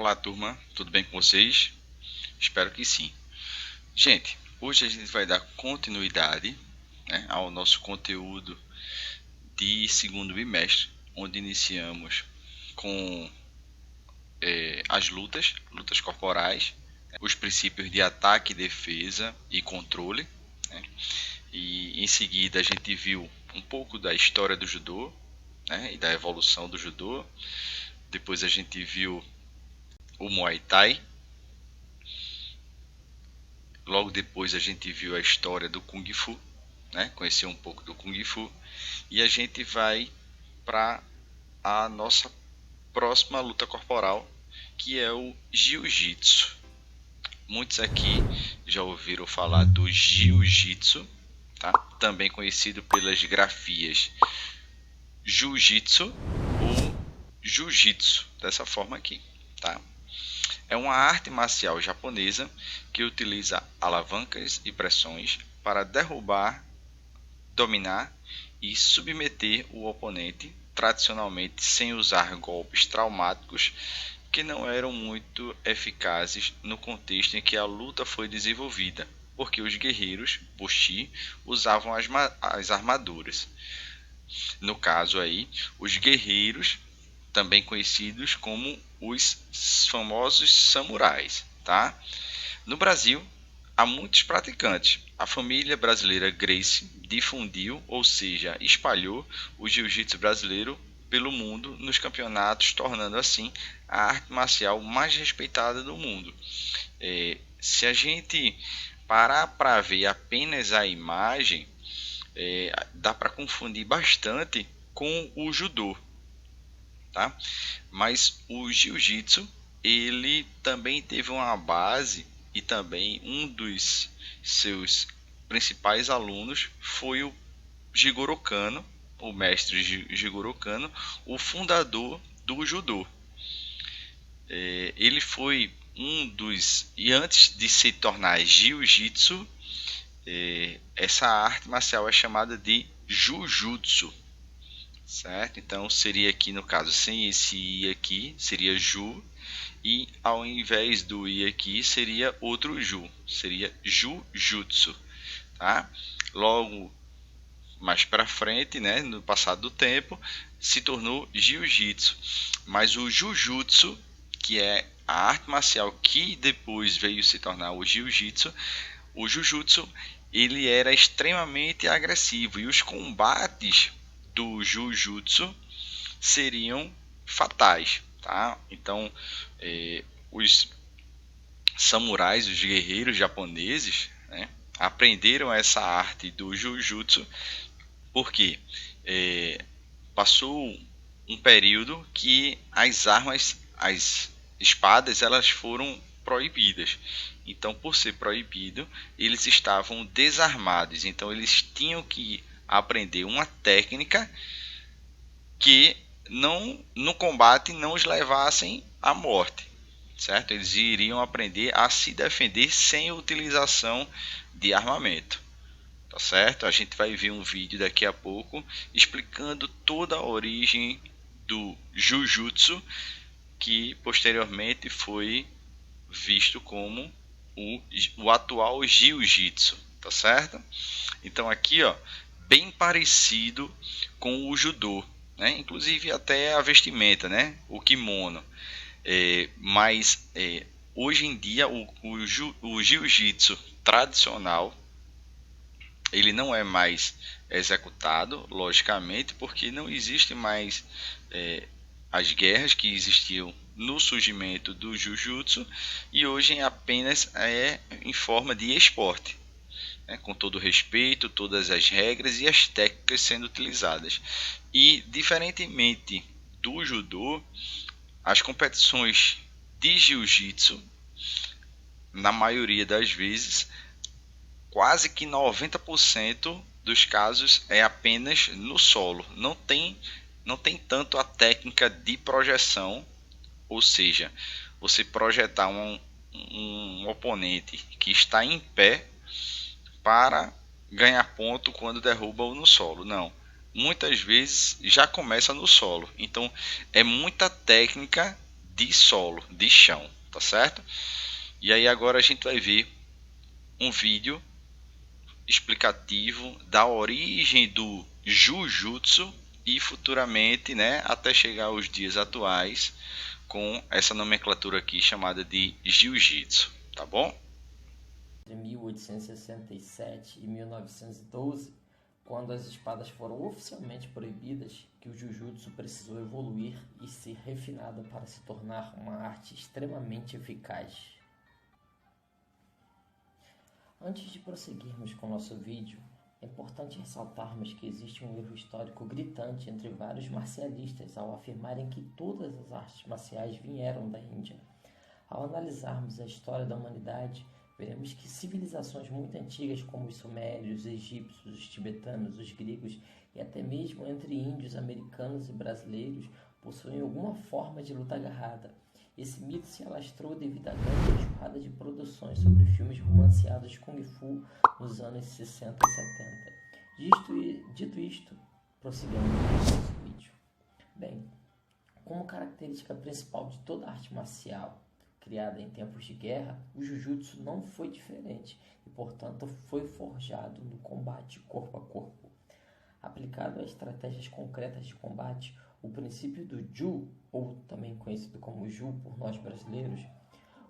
Olá, turma, tudo bem com vocês? Espero que sim. Gente, hoje a gente vai dar continuidade, né, ao nosso conteúdo de segundo bimestre, onde iniciamos com as lutas corporais, os princípios de ataque, defesa e controle, né? E em seguida a gente viu um pouco da história do judô, né, e da evolução do judô. Depois a gente viu o Muay Thai. Logo depois a gente viu a história do Kung Fu, né? Conheceu um pouco do Kung Fu. E a gente vai para a nossa próxima luta corporal, que é o Jiu-Jitsu. Muitos aqui já ouviram falar do Jiu-Jitsu, tá? Também conhecido pelas grafias Jiu-Jitsu ou Jiu-Jitsu, dessa forma aqui, tá? É uma arte marcial japonesa que utiliza alavancas e pressões para derrubar, dominar e submeter o oponente, tradicionalmente sem usar golpes traumáticos que não eram muito eficazes no contexto em que a luta foi desenvolvida, porque os guerreiros Boshi usavam as armaduras. No caso aí, os guerreiros, também conhecidos como os famosos samurais, tá? No Brasil, há muitos praticantes. A família brasileira Gracie difundiu, ou seja, espalhou o jiu-jitsu brasileiro pelo mundo nos campeonatos, tornando assim a arte marcial mais respeitada do mundo. Se a gente parar para ver apenas a imagem, dá para confundir bastante com o judô, tá? Mas o jiu-jitsu ele também teve uma base e também um dos seus principais alunos foi o Jigoro Kano, o mestre Jigoro Kano, o fundador do judô. Ele foi um dos, e antes de se tornar jiu-jitsu, essa arte marcial é chamada de jujutsu, certo? Então seria aqui no caso sem esse i aqui seria ju, e ao invés do i aqui seria outro ju, seria jujutsu, tá? Logo mais para frente, né, no passar do tempo, se tornou jiu-jitsu, mas o jujutsu, que é a arte marcial que depois veio se tornar o jiu-jitsu, o jujutsu ele era extremamente agressivo e os combates do jujutsu seriam fatais, tá? Então, os samurais, os guerreiros japoneses, né, aprenderam essa arte do jujutsu porque passou um período que as armas, as espadas, elas foram proibidas. Então, por ser proibido, eles estavam desarmados. Então, eles tinham que aprender uma técnica que não no combate não os levassem à morte, certo? Eles iriam aprender a se defender sem utilização de armamento, tá certo? A gente vai ver um vídeo daqui a pouco explicando toda a origem do Jujutsu, que posteriormente foi visto como o atual Jiu-Jitsu, tá certo? Então aqui, ó, bem parecido com o Judô, né? Inclusive até a vestimenta, né? O kimono. Mas hoje em dia o Jiu-Jitsu tradicional ele não é mais executado, logicamente, porque não existe mais as guerras que existiam no surgimento do Jiu-Jitsu e hoje apenas é em forma de esporte, né, com todo o respeito, todas as regras e as técnicas sendo utilizadas. E diferentemente do Judô, as competições de Jiu-Jitsu, na maioria das vezes, quase que 90% dos casos é apenas no solo. Não tem tanto a técnica de projeção, ou seja, você projetar um oponente que está em pé para ganhar ponto quando derruba-o no solo. Não. Muitas vezes já começa no solo. Então é muita técnica de solo, de chão, tá certo? E aí agora a gente vai ver um vídeo explicativo da origem do Jujutsu e futuramente, né, até chegar aos dias atuais, com essa nomenclatura aqui chamada de Jiu-Jitsu, tá bom? Entre 1867 e 1912, quando as espadas foram oficialmente proibidas, que o Jujutsu precisou evoluir e ser refinado para se tornar uma arte extremamente eficaz. Antes de prosseguirmos com nosso vídeo, é importante ressaltarmos que existe um erro histórico gritante entre vários marcialistas ao afirmarem que todas as artes marciais vieram da Índia. Ao analisarmos a história da humanidade, veremos que civilizações muito antigas como os sumérios, os egípcios, os tibetanos, os gregos e até mesmo entre índios, americanos e brasileiros possuem alguma forma de luta agarrada. Esse mito se alastrou devido à grande enxurrada de produções sobre filmes romanceados de Kung Fu nos anos 60 e 70. Dito isto, prossigamos com o nosso vídeo. Bem, como característica principal de toda arte marcial criada em tempos de guerra, o Jujutsu não foi diferente e, portanto, foi forjado no combate corpo a corpo. Aplicado a estratégias concretas de combate, o princípio do Ju, ou também conhecido como Ju por nós brasileiros,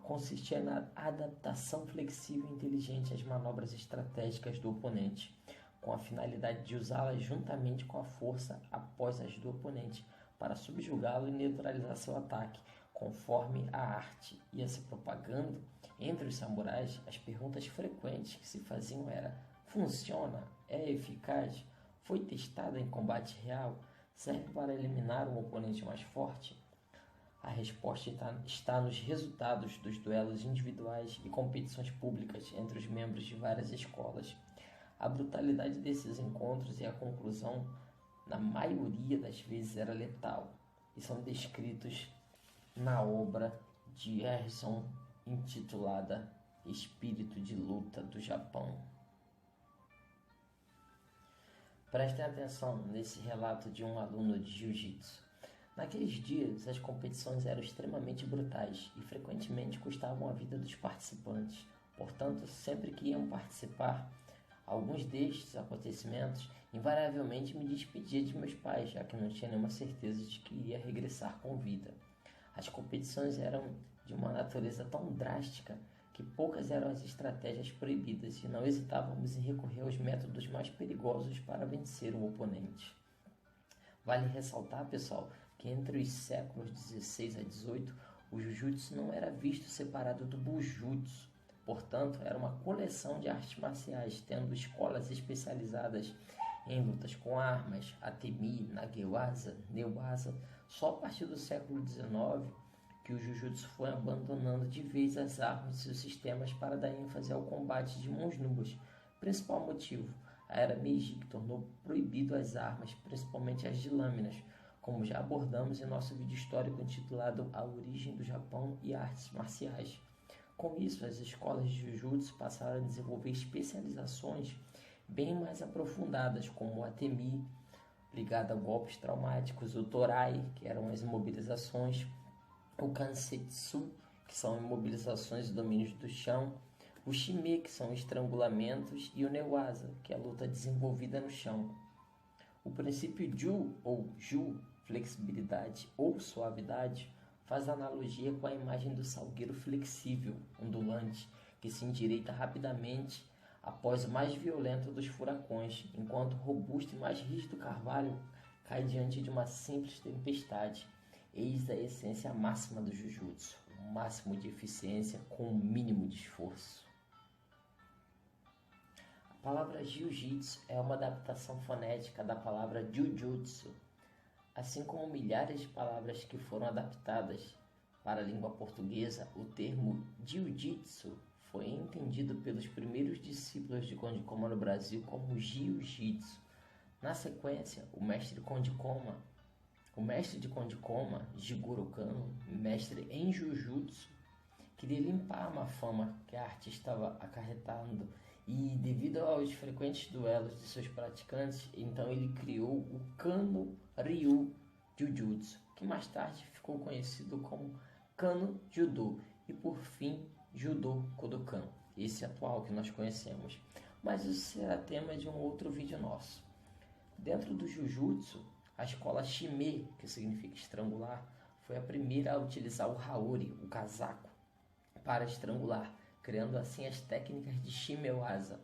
consistia na adaptação flexível e inteligente às manobras estratégicas do oponente, com a finalidade de usá-las juntamente com a força após as do oponente para subjugá-lo e neutralizar seu ataque. Conforme a arte ia se propagando entre os samurais, as perguntas frequentes que se faziam era: funciona? É eficaz? Foi testada em combate real? Serve para eliminar um oponente mais forte? A resposta está nos resultados dos duelos individuais e competições públicas entre os membros de várias escolas. A brutalidade desses encontros e a conclusão, na maioria das vezes, era letal, e são descritos na obra de Emerson intitulada Espírito de Luta do Japão. Prestem atenção nesse relato de um aluno de Jiu-Jitsu. Naqueles dias, as competições eram extremamente brutais e frequentemente custavam a vida dos participantes. Portanto, sempre que iam participar alguns destes acontecimentos, invariavelmente me despedia de meus pais, já que não tinha nenhuma certeza de que iria regressar com vida. As competições eram de uma natureza tão drástica que poucas eram as estratégias proibidas e não hesitávamos em recorrer aos métodos mais perigosos para vencer o oponente. Vale ressaltar, pessoal, que entre os séculos 16 a 18, o Jujutsu não era visto separado do Bujutsu. Portanto, era uma coleção de artes marciais, tendo escolas especializadas em lutas com armas, Atemi, Nagewaza, Neuwaza. Só a partir do século XIX que o Jujutsu foi abandonando de vez as armas e seus sistemas para dar ênfase ao combate de mãos nuas. Principal motivo, a era Meiji, que tornou proibido as armas, principalmente as de lâminas, como já abordamos em nosso vídeo histórico intitulado A Origem do Japão e Artes Marciais. Com isso, as escolas de Jujutsu passaram a desenvolver especializações bem mais aprofundadas, como o Atemi, ligado a golpes traumáticos, o Torai, que eram as imobilizações, o Kansetsu, que são imobilizações e domínios do chão, o Shime, que são estrangulamentos, e o Newaza, que é a luta desenvolvida no chão. O princípio Ju, ou Ju, flexibilidade ou suavidade, faz analogia com a imagem do salgueiro flexível, ondulante, que se endireita rapidamente após o mais violento dos furacões, enquanto o robusto e mais rígido carvalho cai diante de uma simples tempestade. Eis a essência máxima do Jujutsu, o máximo de eficiência com o mínimo de esforço. A palavra Jiu-Jitsu é uma adaptação fonética da palavra Jujutsu, assim como milhares de palavras que foram adaptadas para a língua portuguesa. O termo Jiu-Jitsu foi entendido pelos primeiros discípulos de Kondikoma no Brasil como Jiu-Jitsu. Na sequência, o mestre de Kondikoma, Jigoro Kano, mestre em Jujutsu, queria limpar a má fama que a arte estava acarretando e, devido aos frequentes duelos de seus praticantes, então ele criou o Kano Ryu Jujutsu, que mais tarde ficou conhecido como Kano Judô e, por fim, Judô Kodokan, esse atual que nós conhecemos. Mas isso será tema de um outro vídeo nosso. Dentro do Jujutsu, a escola Shime, que significa estrangular, foi a primeira a utilizar o Haori, o casaco, para estrangular, criando assim as técnicas de Shimewaza,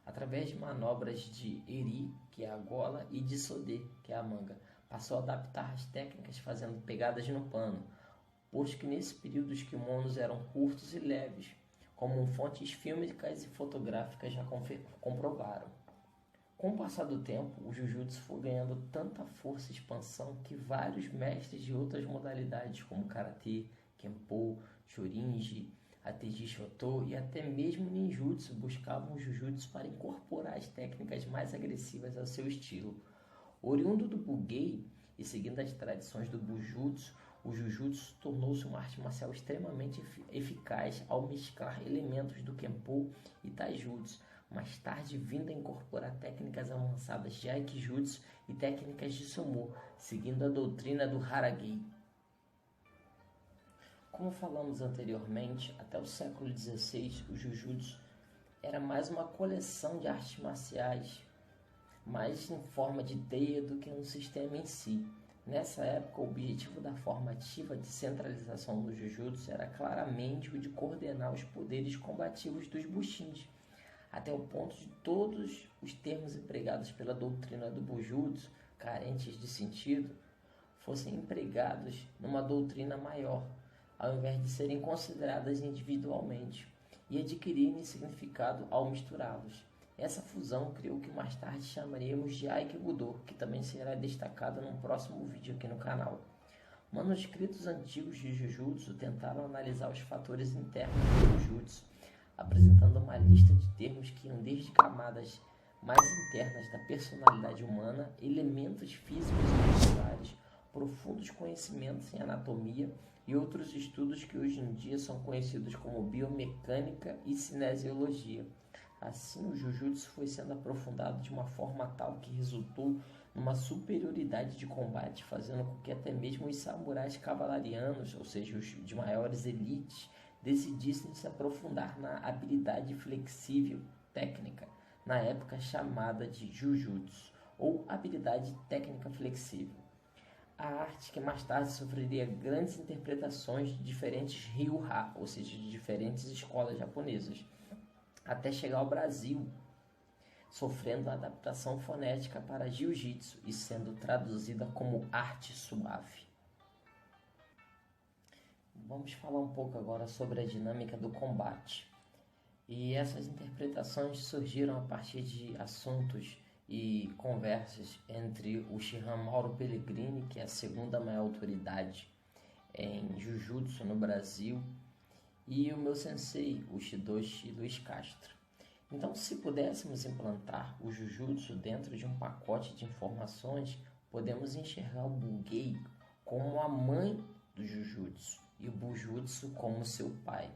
através de manobras de Eri, que é a gola, e de Sode, que é a manga. Passou a adaptar as técnicas fazendo pegadas no pano, posto que nesse período os kimonos eram curtos e leves, como fontes fílmicas e fotográficas já comprovaram. Com o passar do tempo, o Jujutsu foi ganhando tanta força e expansão que vários mestres de outras modalidades, como Karatê, Kenpo, Shorinji, Ateji Shoto e até mesmo Ninjutsu, buscavam o Jujutsu para incorporar as técnicas mais agressivas ao seu estilo. Oriundo do Bugei e seguindo as tradições do Bujutsu, o Jujutsu tornou-se uma arte marcial extremamente eficaz ao mesclar elementos do Kenpo e Taijutsu, mais tarde vindo a incorporar técnicas avançadas de Aikijutsu e técnicas de Sumo, seguindo a doutrina do Haragei. Como falamos anteriormente, até o século XVI, o Jujutsu era mais uma coleção de artes marciais, mais em forma de teia do que um sistema em si. Nessa época, o objetivo da formativa de centralização do Jujutsu era claramente o de coordenar os poderes combativos dos Bushins, até o ponto de todos os termos empregados pela doutrina do Bujutsu, carentes de sentido, fossem empregados numa doutrina maior, ao invés de serem consideradas individualmente, e adquirirem significado ao misturá-los. Essa fusão criou o que mais tarde chamaríamos de Aikibudo, que também será destacado num próximo vídeo aqui no canal. Manuscritos antigos de Jujutsu tentaram analisar os fatores internos do Jujutsu, apresentando uma lista de termos que iam desde camadas mais internas da personalidade humana, elementos físicos e musculares, profundos conhecimentos em anatomia e outros estudos que hoje em dia são conhecidos como biomecânica e cinesiologia. Assim, o Jujutsu foi sendo aprofundado de uma forma tal que resultou numa superioridade de combate, fazendo com que até mesmo os samurais cavalarianos, ou seja, os de maiores elites, decidissem se aprofundar na habilidade flexível técnica, na época chamada de Jujutsu, ou habilidade técnica flexível. A arte que mais tarde sofreria grandes interpretações de diferentes Ryuha, ou seja, de diferentes escolas japonesas, até chegar ao Brasil, sofrendo a adaptação fonética para Jiu-Jitsu e sendo traduzida como arte suave. Vamos falar um pouco agora sobre a dinâmica do combate. E essas interpretações surgiram a partir de assuntos e conversas entre o Shihan Mauro Pellegrini, que é a segunda maior autoridade em Jujutsu no Brasil, e o meu sensei, o Shidoshi Luiz Castro. Então, se pudéssemos implantar o Jujutsu dentro de um pacote de informações, podemos enxergar o Bugei como a mãe do Jujutsu e o Bujutsu como seu pai.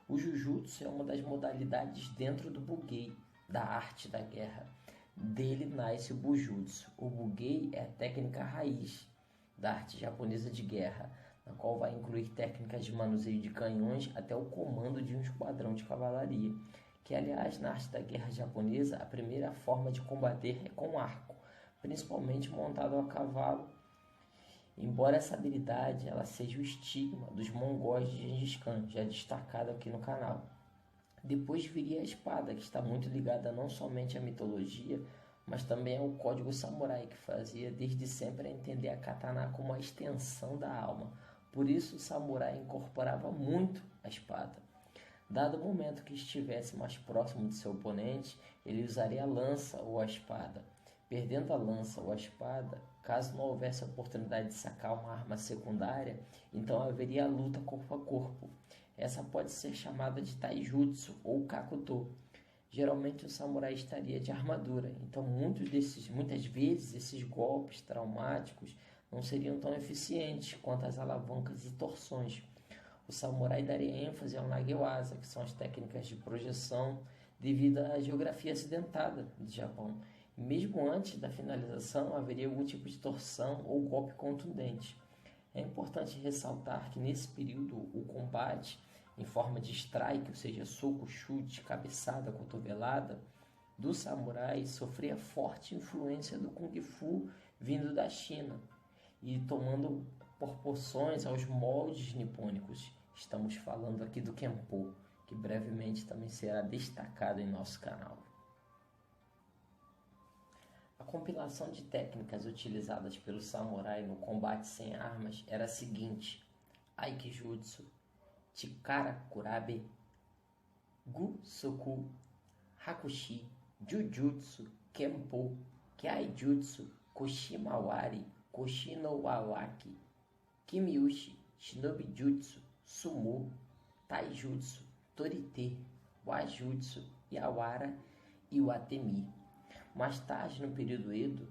O Jujutsu é uma das modalidades dentro do Bugei, da arte da guerra. Dele nasce o Bujutsu. O Bugei é a técnica raiz da arte japonesa de guerra, na qual vai incluir técnicas de manuseio de canhões até o comando de um esquadrão de cavalaria, que aliás na arte da guerra japonesa a primeira forma de combater é com arco, principalmente montado a cavalo, embora essa habilidade ela seja o estigma dos mongóis de Gengis Khan, já destacado aqui no canal. Depois viria a espada, que está muito ligada não somente à mitologia, mas também ao código samurai, que fazia desde sempre a entender a katana como a extensão da alma. Por isso o samurai incorporava muito a espada. Dado o momento que estivesse mais próximo de seu oponente, ele usaria a lança ou a espada. Perdendo a lança ou a espada, caso não houvesse a oportunidade de sacar uma arma secundária, então haveria a luta corpo a corpo. Essa pode ser chamada de taijutsu ou kakuto. Geralmente o samurai estaria de armadura, então muitas vezes esses golpes traumáticos não seriam tão eficientes quanto as alavancas e torções. O samurai daria ênfase ao nagewaza, que são as técnicas de projeção, devido à geografia acidentada do Japão. Mesmo antes da finalização, haveria algum tipo de torção ou golpe contundente. É importante ressaltar que nesse período o combate em forma de strike, ou seja, soco, chute, cabeçada, cotovelada, do samurai sofria forte influência do Kung Fu vindo da China e tomando proporções aos moldes nipônicos. Estamos falando aqui do Kenpo, que brevemente também será destacado em nosso canal. A compilação de técnicas utilizadas pelo samurai no combate sem armas era a seguinte: Aikijutsu, Chikara Kurabe, Gu-Soku, Hakushi, Jujutsu, Kenpo, Kyaijutsu, Koshimawari, Koshinowawaki, Kimiushi, Shinobi-jutsu, Sumo, Taijutsu, Torite, Wajutsu, Yawara e Watemi. Mais tarde, no período Edo,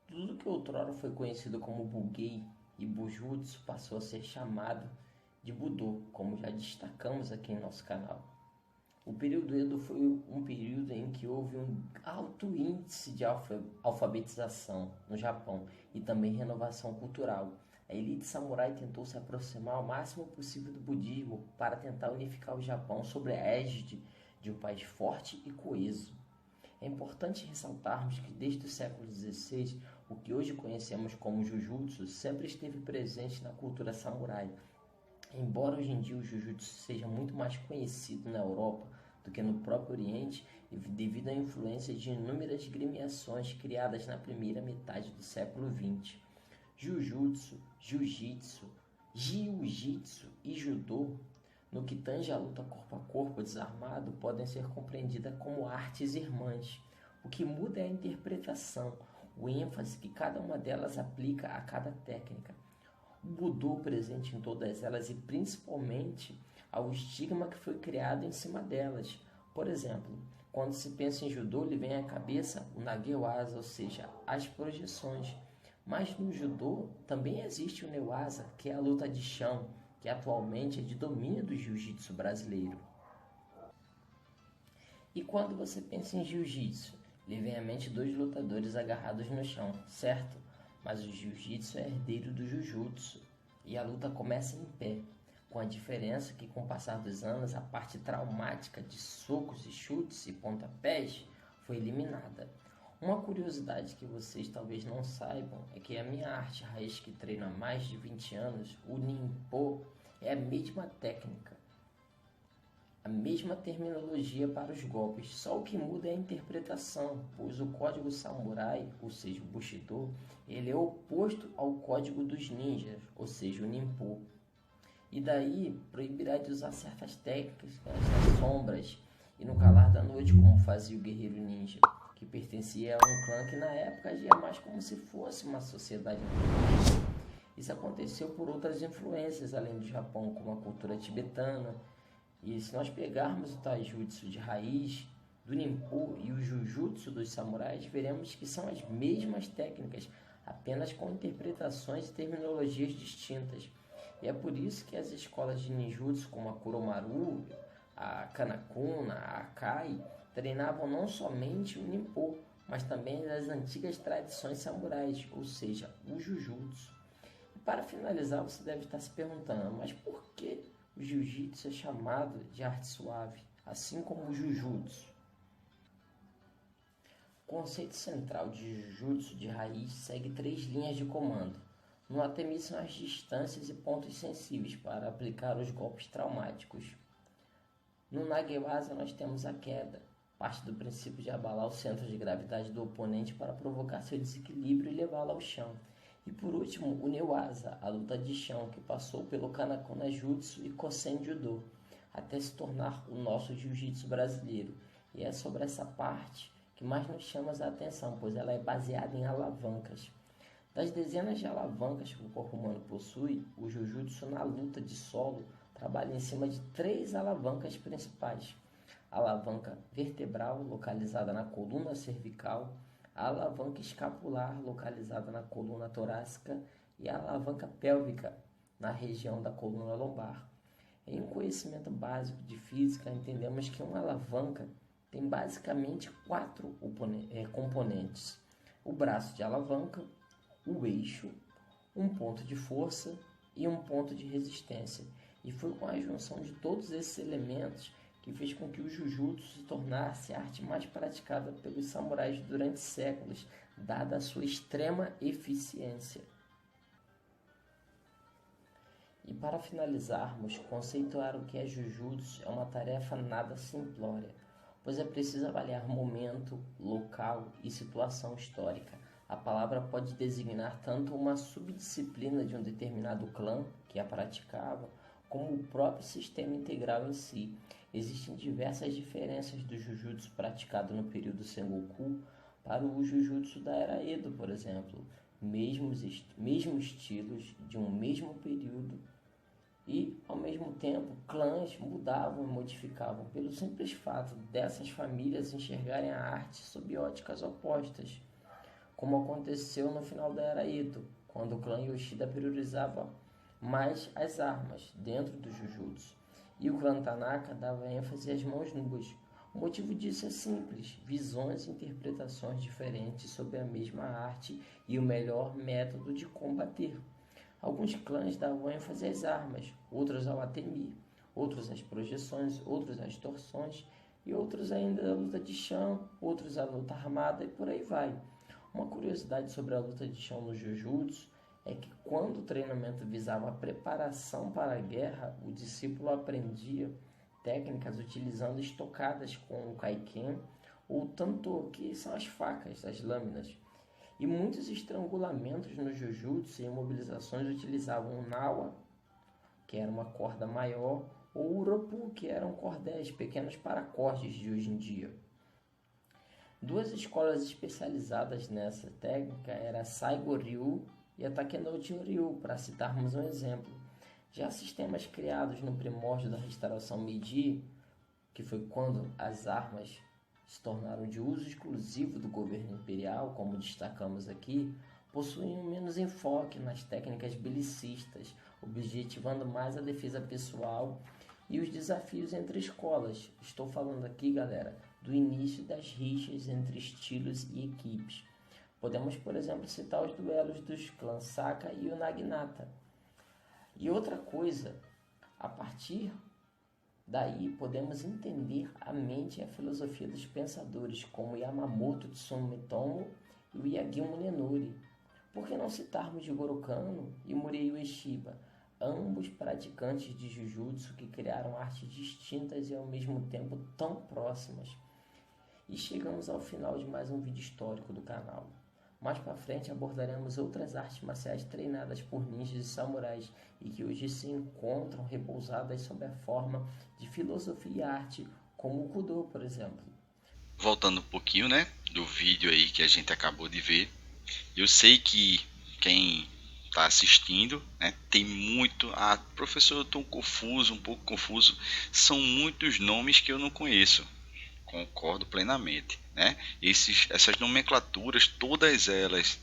tudo que outrora foi conhecido como Bugei e Bujutsu passou a ser chamado de Budô, como já destacamos aqui em nosso canal. O período Edo foi um período em que houve um alto índice de alfabetização no Japão e também renovação cultural. A elite samurai tentou se aproximar ao máximo possível do budismo para tentar unificar o Japão sob a égide de um país forte e coeso. É importante ressaltarmos que desde o século XVI, o que hoje conhecemos como Jujutsu sempre esteve presente na cultura samurai. Embora hoje em dia o Jujutsu seja muito mais conhecido na Europa do que no próprio Oriente, devido à influência de inúmeras gremiações criadas na primeira metade do século XX. Jujutsu, Jiu-Jitsu, Jiu-Jitsu e Judô, no que tange a luta corpo a corpo desarmado, podem ser compreendidas como artes irmãs. O que muda é a interpretação, o ênfase que cada uma delas aplica a cada técnica. O Budô presente em todas elas e principalmente ao estigma que foi criado em cima delas. Por exemplo, quando se pensa em Judô, lhe vem à cabeça o Nagewasa, ou seja, as projeções. Mas no Judô também existe o Newaza, que é a luta de chão, que atualmente é de domínio do Jiu-Jitsu brasileiro. E quando você pensa em Jiu-Jitsu, lhe vem à mente dois lutadores agarrados no chão, certo? Mas o Jiu-Jitsu é herdeiro do Jujutsu e a luta começa em pé, com a diferença que com o passar dos anos a parte traumática de socos e chutes e pontapés foi eliminada. Uma curiosidade que vocês talvez não saibam é que a minha arte raiz que treino há mais de 20 anos, o Ninpo, é a mesma técnica, a mesma terminologia para os golpes, só o que muda é a interpretação, pois o código samurai, ou seja, o Bushido, ele é oposto ao código dos ninjas, ou seja, o Ninpo. E daí proibirá de usar certas técnicas nas sombras e no calar da noite, como fazia o guerreiro ninja, que pertencia a um clã que na época agia mais como se fosse uma sociedade. Isso aconteceu por outras influências além do Japão, como a cultura tibetana. E se nós pegarmos o Taijutsu de raiz, do Ninpo e o Jujutsu dos samurais, veremos que são as mesmas técnicas, apenas com interpretações e terminologias distintas. E é por isso que as escolas de ninjutsu, como a Kuromaru, a Kanakuna, a Akai, treinavam não somente o Ninpo, mas também as antigas tradições samurais, ou seja, o Jujutsu. E para finalizar, você deve estar se perguntando, mas por que o Jiu-Jitsu é chamado de arte suave, assim como o Jujutsu? O conceito central de Jujutsu de raiz segue 3 linhas de comando. No Atemi são as distâncias e pontos sensíveis para aplicar os golpes traumáticos. No Nagewasa nós temos a queda, parte do princípio de abalar o centro de gravidade do oponente para provocar seu desequilíbrio e levá-lo ao chão. E por último, o Newaza, a luta de chão, que passou pelo Kanakuna Jutsu e Kosen Judo, até se tornar o nosso Jiu-Jitsu brasileiro. E é sobre essa parte que mais nos chama a atenção, pois ela é baseada em alavancas. Das dezenas de alavancas que o corpo humano possui, o Jujutsu na luta de solo trabalha em cima de 3 alavancas principais. A alavanca vertebral, localizada na coluna cervical, a alavanca escapular, localizada na coluna torácica, e a alavanca pélvica, na região da coluna lombar. Em um conhecimento básico de física, entendemos que uma alavanca tem basicamente 4 componentes: o braço de alavanca, o eixo, um ponto de força e um ponto de resistência. E foi com a junção de todos esses elementos que fez com que o Jujutsu se tornasse a arte mais praticada pelos samurais durante séculos, dada a sua extrema eficiência. E para finalizarmos, conceituar o que é Jujutsu é uma tarefa nada simplória, pois é preciso avaliar momento, local e situação histórica. A palavra pode designar tanto uma subdisciplina de um determinado clã que a praticava, como o próprio sistema integral em si. Existem diversas diferenças do Jujutsu praticado no período Sengoku para o Jujutsu da Era Edo, por exemplo. Mesmos estilos de um mesmo período e, ao mesmo tempo, clãs mudavam e modificavam pelo simples fato dessas famílias enxergarem a arte sob óticas opostas, como aconteceu no final da Era Edo, quando o clã Yoshida priorizava mais as armas dentro do Jujutsu, e o clã Tanaka dava ênfase às mãos nuas. O motivo disso é simples: visões e interpretações diferentes sobre a mesma arte e o melhor método de combater. Alguns clãs davam ênfase às armas, outros ao atemi, outros às projeções, outros às torções, e outros ainda à luta de chão, outros à luta armada, e por aí vai. Uma curiosidade sobre a luta de chão no Jujutsu é que, quando o treinamento visava a preparação para a guerra, o discípulo aprendia técnicas utilizando estocadas com o Kaiken ou Tanto, que são as facas, as lâminas. E muitos estrangulamentos no Jujutsu e imobilizações utilizavam o Nawa, que era uma corda maior, ou o Uropu, que eram cordéis, pequenos paracordes de hoje em dia. Duas escolas especializadas nessa técnica eram a Saigo-ryu e a Takenouchi-ryu, para citarmos um exemplo. Já sistemas criados no primórdio da restauração Meiji, que foi quando as armas se tornaram de uso exclusivo do governo imperial, como destacamos aqui, possuíam menos enfoque nas técnicas belicistas, objetivando mais a defesa pessoal e os desafios entre escolas. Estou falando aqui, galera, do início das rixas entre estilos e equipes. Podemos, por exemplo, citar os duelos dos clãs Saka e o Naginata. E outra coisa, a partir daí podemos entender a mente e a filosofia dos pensadores como Yamamoto Tsunetomo e o Yagyu Munenori. Por que não citarmos Jigoro Kano e Murray Ueshiba, ambos praticantes de Jujutsu que criaram artes distintas e ao mesmo tempo tão próximas? E chegamos ao final de mais um vídeo histórico do canal. Mais para frente abordaremos outras artes marciais treinadas por ninjas e samurais e que hoje se encontram repousadas sob a forma de filosofia e arte, como o Kudo, por exemplo. Voltando um pouquinho, né, do vídeo aí que a gente acabou de ver, eu sei que quem está assistindo, né, tem muito... Ah, professor, eu estou confuso, um pouco confuso. São muitos nomes que eu não conheço. Concordo plenamente, né? Essas nomenclaturas, todas elas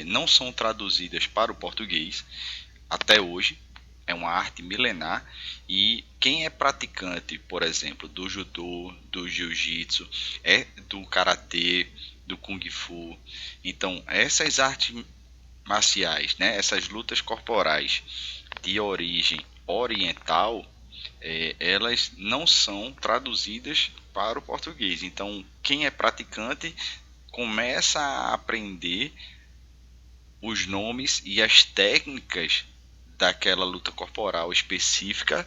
não são traduzidas para o português até hoje. É uma arte milenar e quem é praticante, por exemplo, do judô, do jiu-jitsu, do karatê, do kung fu. Então, essas artes marciais, né? Essas lutas corporais de origem oriental, elas não são traduzidas para o português. Então, quem é praticante começa a aprender os nomes e as técnicas daquela luta corporal específica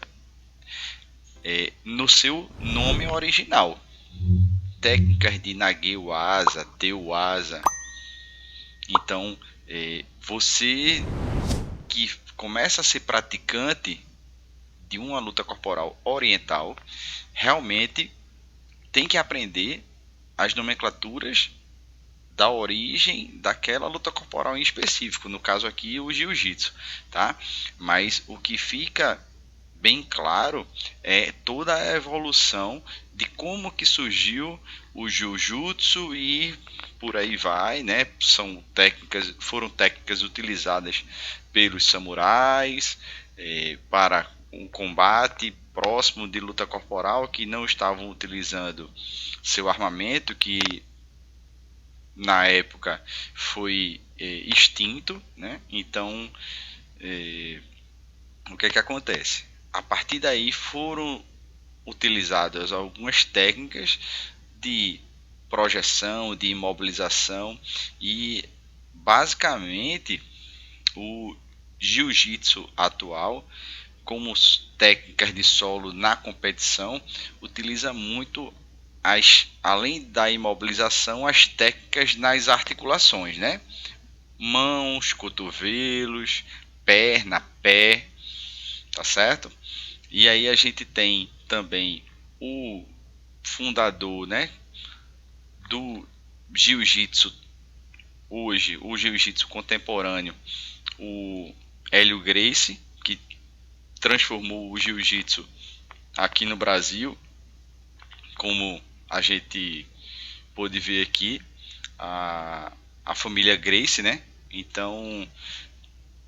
no seu nome original. Técnicas de Nage-waza, Te-waza. Então, você que começa a ser praticante de uma luta corporal oriental, realmente tem que aprender as nomenclaturas da origem daquela luta corporal em específico, no caso aqui o jiu-jitsu, tá? Mas o que fica bem claro é toda a evolução de como que surgiu o jiu-jitsu e por aí vai, né? Foram técnicas utilizadas pelos samurais para um combate próximo de luta corporal, que não estavam utilizando seu armamento, que na época foi extinto, né? Então o que acontece? A partir daí foram utilizadas algumas técnicas de projeção, de imobilização e basicamente o jiu-jitsu atual, como técnicas de solo na competição, utiliza muito além da imobilização, as técnicas nas articulações, né? Mãos, cotovelos, perna, pé, tá certo? E aí a gente tem também o fundador, né, do jiu-jitsu hoje, o jiu-jitsu contemporâneo, o Hélio Gracie, que transformou o jiu-jitsu aqui no Brasil, como a gente pôde ver aqui, a família Gracie, né? Então,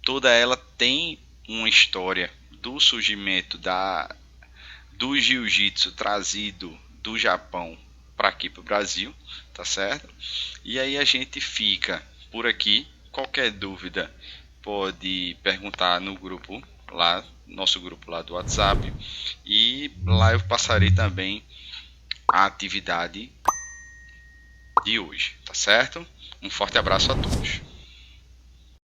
toda ela tem uma história do surgimento do jiu-jitsu trazido do Japão para aqui para o Brasil, tá certo? E aí a gente fica por aqui. Qualquer dúvida pode perguntar no grupo lá, nosso grupo lá do WhatsApp, e lá eu passarei também a atividade de hoje, tá certo? Um forte abraço a todos.